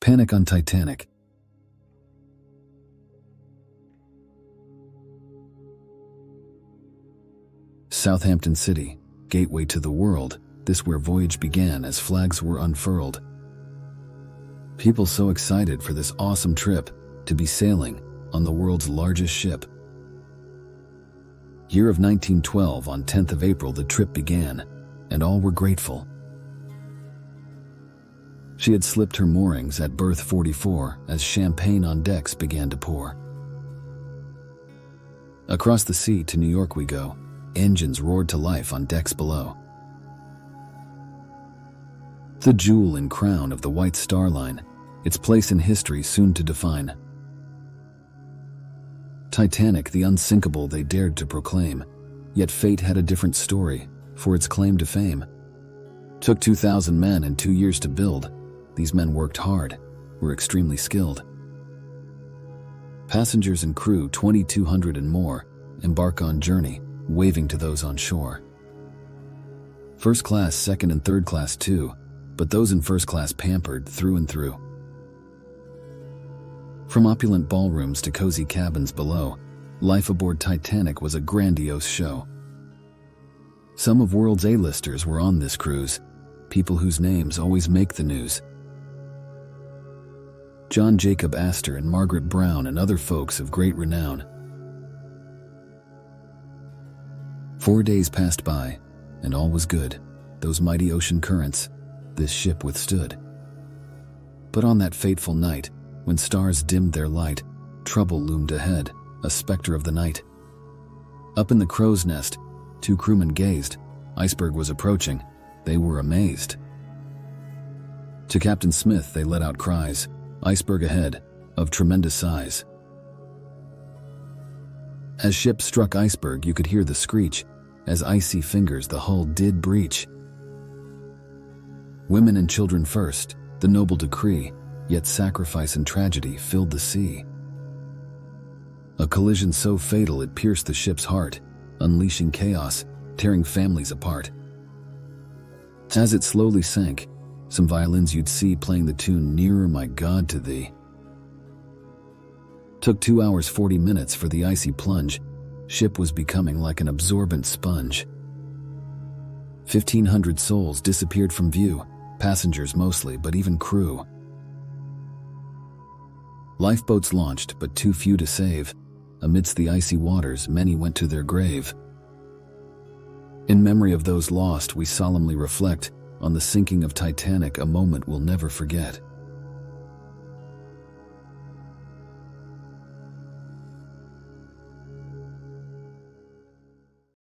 Panic on Titanic. Southampton City, gateway to the world, this where voyage began as flags were unfurled. People so excited for this awesome trip to be sailing on the world's largest ship. Year of 1912, on 10th of April the trip began, and all were grateful. She had slipped her moorings at Berth 44 as champagne on decks began to pour. Across the sea to New York we go, engines roared to life on decks below. The jewel and crown of the White Star Line, its place in history soon to define. Titanic, the unsinkable they dared to proclaim, yet fate had a different story for its claim to fame. Took 2,000 men and 2 years to build. These men worked hard, were extremely skilled. Passengers and crew 2,200 and more embark on journey, waving to those on shore. First class, second and third class too, but those in first class pampered through and through. From opulent ballrooms to cozy cabins below, life aboard Titanic was a grandiose show. Some of world's A-listers were on this cruise, people whose names always make the news. John Jacob Astor and Margaret Brown and other folks of great renown. 4 days passed by, and all was good. Those mighty ocean currents, this ship withstood. But on that fateful night, when stars dimmed their light, trouble loomed ahead, a specter of the night. Up in the crow's nest, 2 crewmen gazed. Iceberg was approaching. They were amazed. To Captain Smith they let out cries. Iceberg ahead, of tremendous size. As ship struck iceberg you could hear the screech, as icy fingers the hull did breach. Women and children first, the noble decree, yet sacrifice and tragedy filled the sea. A collision so fatal it pierced the ship's heart, unleashing chaos, tearing families apart. As it slowly sank, some violins you'd see playing the tune Nearer My God to Thee. Took 2 hours 40 minutes for the icy plunge. Ship was becoming like an absorbent sponge. 1,500 souls disappeared from view, passengers mostly, but even crew. Lifeboats launched, but too few to save. Amidst the icy waters, many went to their grave. In memory of those lost, we solemnly reflect on the sinking of Titanic, a moment we'll never forget.